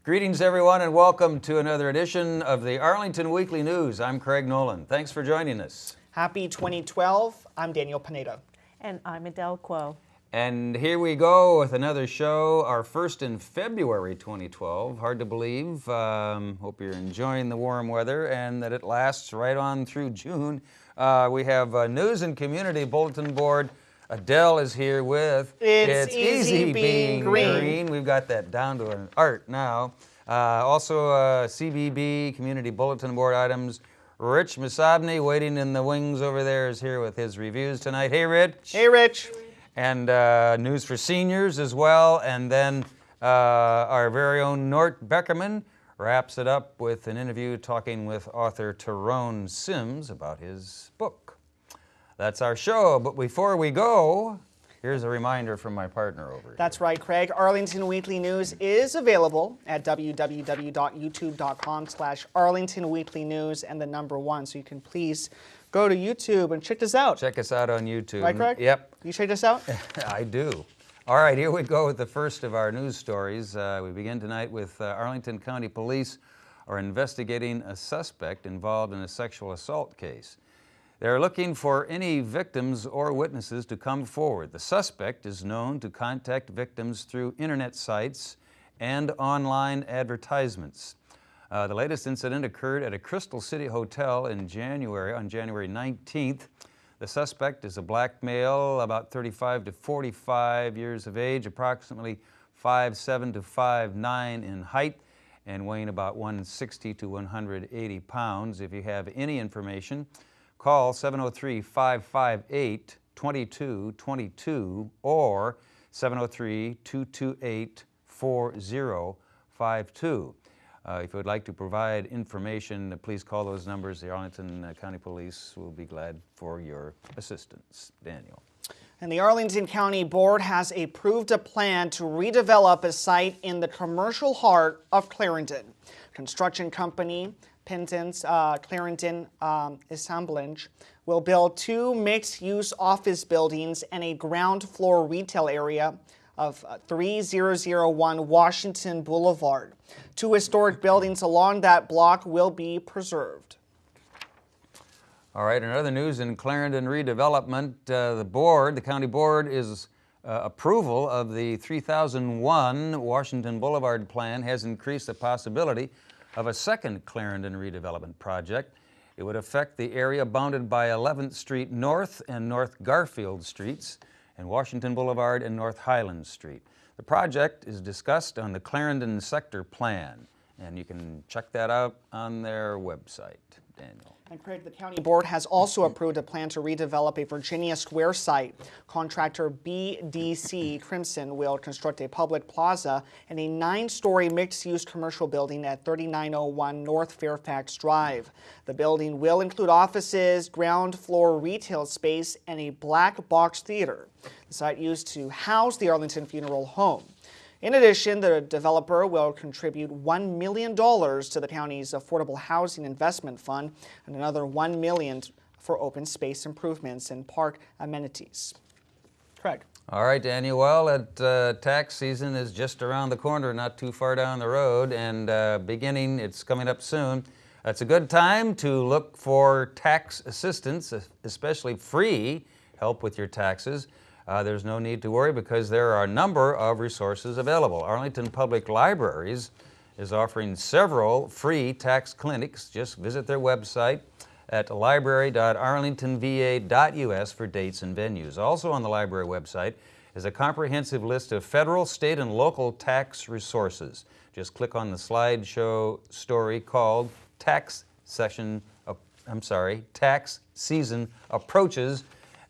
Greetings, everyone, and welcome to another edition of the Arlington Weekly News. I'm Craig Nolan. Thanks for joining us. Happy 2012. I'm Daniel Pineda. And I'm Adele Quo. And here we go with another show, our first in February 2012. Hard to believe. Hope you're enjoying the warm weather and that it lasts right on through June. We have a News and Community Bulletin Board. Adele is here with It's Easy Being Green. We've got that down to an art now. Also, CBB, Community Bulletin Board items. Rich Masabny, waiting in the wings over there, is here with his reviews tonight. Hey, Rich. Hey, Rich. And news for seniors as well. And then our very own Nort Beckerman wraps it up with an interview talking with author Tyrone Sims about his book. That's our show, but before we go, here's a reminder from my partner over here. That's right, Craig. Arlington Weekly News is available at www.youtube.com/Arlington Weekly News and the number 1. So you can please go to YouTube and check this out. Check us out on YouTube. Right, Craig? Yep. You check this out? I do. All right, here we go with the first of our news stories. We begin tonight with Arlington County Police are investigating a suspect involved in a sexual assault case. They're looking for any victims or witnesses to come forward. The suspect is known to contact victims through internet sites and online advertisements. The latest incident occurred at a Crystal City Hotel in January, on January 19th. The suspect is a black male, about 35 to 45 years of age, approximately 5'7" to 5'9" in height, and weighing about 160 to 180 pounds. If you have any information, call 703-558-2222 or 703-228-4052. If you would like to provide information, please call those numbers. The Arlington County Police will be glad for your assistance. Daniel. And the Arlington County Board has approved a plan to redevelop a site in the commercial heart of Clarendon. Construction company Penton's Clarendon Assemblage will build 2 mixed-use office buildings and a ground floor retail area of 3001 Washington Boulevard. 2 historic buildings along that block will be preserved. All right, in other news in Clarendon redevelopment, the county board is approval of the 3001 Washington Boulevard plan has increased the possibility of a second Clarendon redevelopment project. It would affect the area bounded by 11th Street North and North Garfield Streets and Washington Boulevard and North Highland Street. The project is discussed on the Clarendon Sector Plan, and you can check that out on their website. Daniel. And Craig, the county board has also approved a plan to redevelop a Virginia Square site. Contractor BDC Crimson will construct a public plaza and a 9-story mixed-use commercial building at 3901 North Fairfax Drive. The building will include offices, ground floor retail space, and a black box theater. The site used to house the Arlington Funeral Home. In addition, the developer will contribute $1 million to the county's Affordable Housing Investment Fund and another $1 million for open space improvements and park amenities. Craig. All right, Daniel. Well, tax season is just around the corner, not too far down the road, and it's coming up soon. It's a good time to look for tax assistance, especially free help with your taxes. There's no need to worry because there are a number of resources available. Arlington Public Libraries is offering several free tax clinics. Just visit their website at library.arlingtonva.us for dates and venues. Also on the library website is a comprehensive list of federal, state, and local tax resources. Just click on the slideshow story called Tax Season Approaches,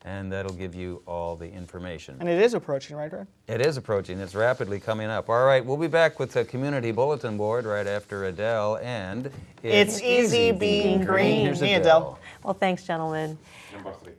and that'll give you all the information. And it is approaching, right, Greg? It is approaching. It's rapidly coming up. All right, we'll be back with the Community Bulletin Board right after Adele and It's Easy Being Green. Here's Hey, Adele. Well, thanks, gentlemen. Number three.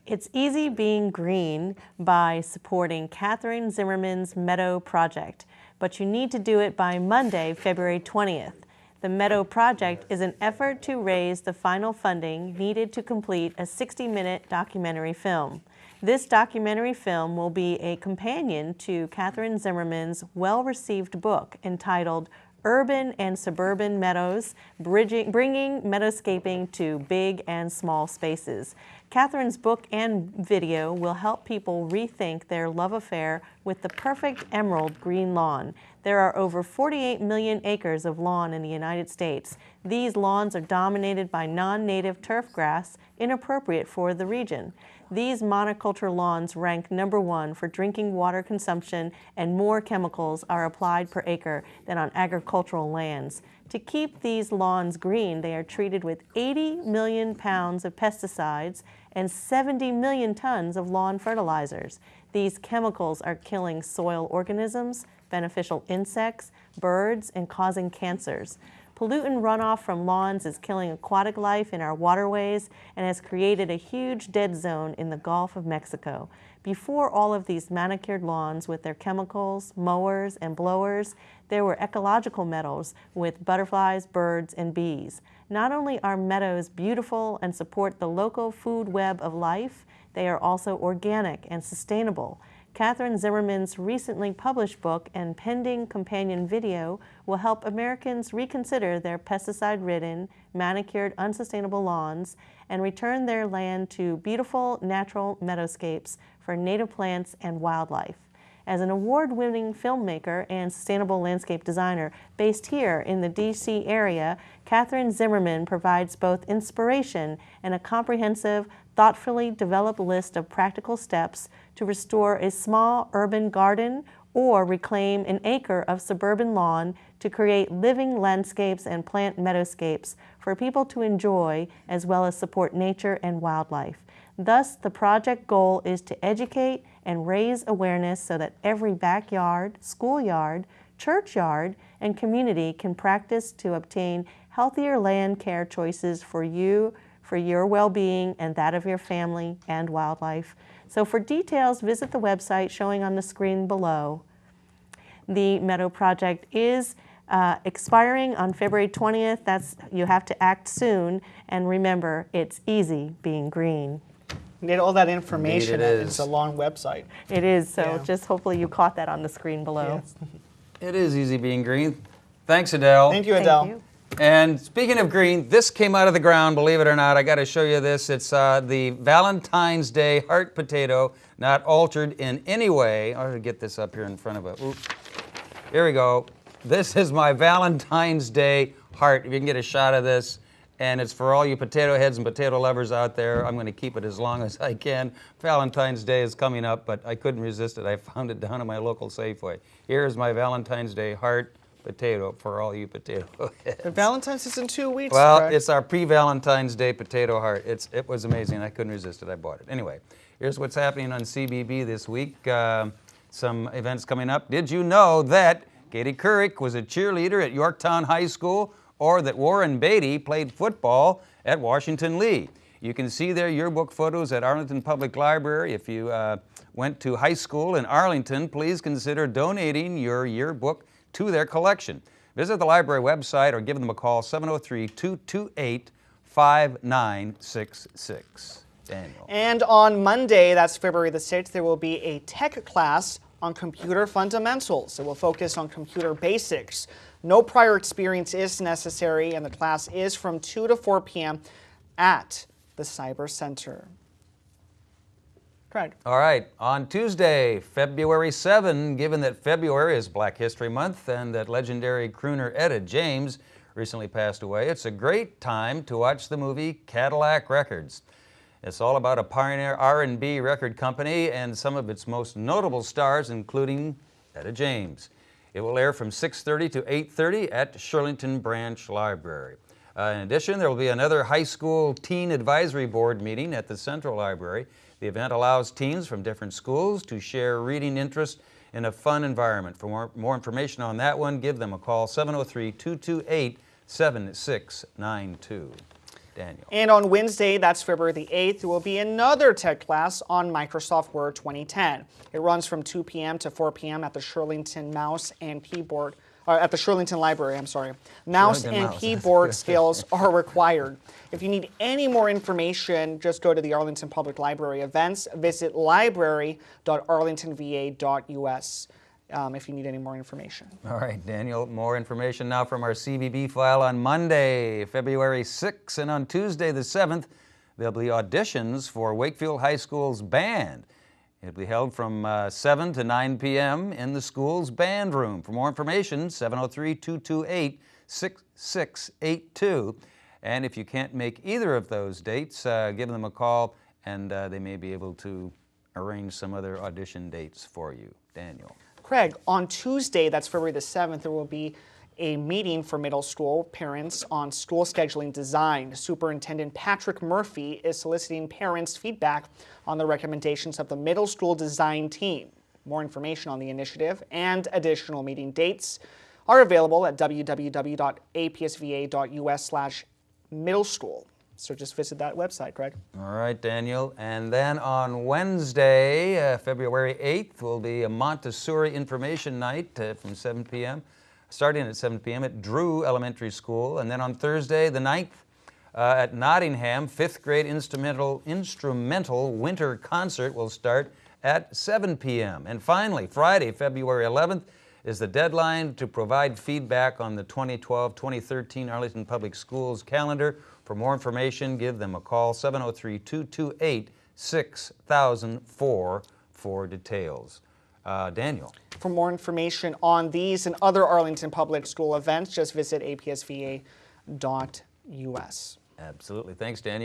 It's Easy Being Green by supporting Catherine Zimmerman's Meadow Project, but you need to do it by Monday, February 20th. The Meadow Project is an effort to raise the final funding needed to complete a 60-minute documentary film. This documentary film will be a companion to Catherine Zimmerman's well-received book entitled Urban and Suburban Meadows, Bringing Meadowscaping to Big and Small Spaces. Catherine's book and video will help people rethink their love affair with the perfect emerald green lawn. There are over 48 million acres of lawn in the United States. These lawns are dominated by non-native turf grass, inappropriate for the region. These monoculture lawns rank #1 for drinking water consumption, and more chemicals are applied per acre than on agricultural lands. To keep these lawns green, they are treated with 80 million pounds of pesticides and 70 million tons of lawn fertilizers. These chemicals are killing soil organisms, beneficial insects, birds, and causing cancers. Pollutant runoff from lawns is killing aquatic life in our waterways and has created a huge dead zone in the Gulf of Mexico. Before all of these manicured lawns with their chemicals, mowers, and blowers, there were ecological meadows with butterflies, birds, and bees. Not only are meadows beautiful and support the local food web of life, they are also organic and sustainable. Catherine Zimmerman's recently published book and pending companion video will help Americans reconsider their pesticide-ridden, manicured, unsustainable lawns and return their land to beautiful, natural meadowscapes for native plants and wildlife. As an award-winning filmmaker and sustainable landscape designer based here in the D.C. area, Catherine Zimmerman provides both inspiration and a comprehensive, thoughtfully developed list of practical steps to restore a small urban garden or reclaim an acre of suburban lawn to create living landscapes and plant meadowscapes for people to enjoy, as well as support nature and wildlife. Thus, the project goal is to educate and raise awareness so that every backyard, schoolyard, churchyard, and community can practice to obtain healthier land care choices for you, for your well-being and that of your family and wildlife. So for details, visit the website showing on the screen below. The Meadow Project is expiring on February 20th. You have to act soon. And remember, it's easy being green. You need all that information. Indeed it is. It's a long website. It is, so Yeah. just hopefully you caught that on the screen below. Yes. It is easy being green. Thanks, Adele. Thank you, Adele. Thank you. And speaking of green, this came out of the ground, believe it or not. I got to show you this. It's the Valentine's Day heart potato, not altered in any way. I ought to get this up here in front of it. Oops. Here we go. This is my Valentine's Day heart. If you can get a shot of this. And it's for all you potato heads and potato lovers out there. I'm going to keep it as long as I can. Valentine's Day is coming up, but I couldn't resist it. I found it down at my local Safeway. Here's my Valentine's Day heart potato for all you potato heads. The Valentine's is in 2 weeks. Well, Craig. it's our pre-Valentine's Day potato heart. It was amazing. I couldn't resist it. I bought it. Anyway, here's what's happening on CBB this week. Some events coming up. Did you know that Katie Couric was a cheerleader at Yorktown High School, or that Warren Beatty played football at Washington Lee? You can see their yearbook photos at Arlington Public Library. If you went to high school in Arlington, please consider donating your yearbook to their collection. Visit the library website or give them a call, 703-228-5966. Daniel. And on Monday, that's February the 6th, there will be a tech class on computer fundamentals. It will focus on computer basics. No prior experience is necessary, and the class is from 2 to 4 p.m. at the Cyber Center. Craig. All right, on Tuesday, February 7, given that February is Black History Month and that legendary crooner Etta James recently passed away, it's a great time to watch the movie Cadillac Records. It's all about a pioneer R&B record company and some of its most notable stars, including Etta James. It will air from 6:30 to 8:30 at Shirlington Branch Library. In addition, there will be another high school teen advisory board meeting at the Central Library. The event allows teens from different schools to share reading interest in a fun environment. For more information on that one, give them a call, 703-228-7692. Daniel. And on Wednesday, that's February the 8th, there will be another tech class on Microsoft Word 2010. It runs from 2 p.m. to 4 p.m. at the Shirlington Mouse and Keyboard at the Shirlington Library, I'm sorry. Mouse Shirlington and Mouse. keyboard skills are required. If you need any more information, just go to the Arlington Public Library events. Visit library.arlingtonva.us if you need any more information. All right, Daniel, more information now from our CBB file on Monday, February 6th, and on Tuesday the 7th, there'll be auditions for Wakefield High School's band. It'll be held from 7 to 9 p.m. in the school's band room. For more information, 703-228-6682. And if you can't make either of those dates, give them a call and they may be able to arrange some other audition dates for you. Daniel. Craig, on Tuesday, that's February the 7th, there will be a meeting for middle school parents on school scheduling design. Superintendent Patrick Murphy is soliciting parents' feedback on the recommendations of the middle school design team. More information on the initiative and additional meeting dates are available at www.apsva.us/middle school. So just visit that website, Craig. All right, Daniel. And then on Wednesday, February 8th, will be a Montessori information night from 7 p.m. starting at 7 p.m. at Drew Elementary School. And then on Thursday, the 9th, at Nottingham, 5th grade instrumental winter concert will start at 7 p.m. And finally, Friday, February 11th, is the deadline to provide feedback on the 2012-2013 Arlington Public Schools calendar. For more information, give them a call, 703-228-6004 for details. Daniel. For more information on these and other Arlington Public School events, just visit apsva.us. Absolutely. Thanks, Daniel.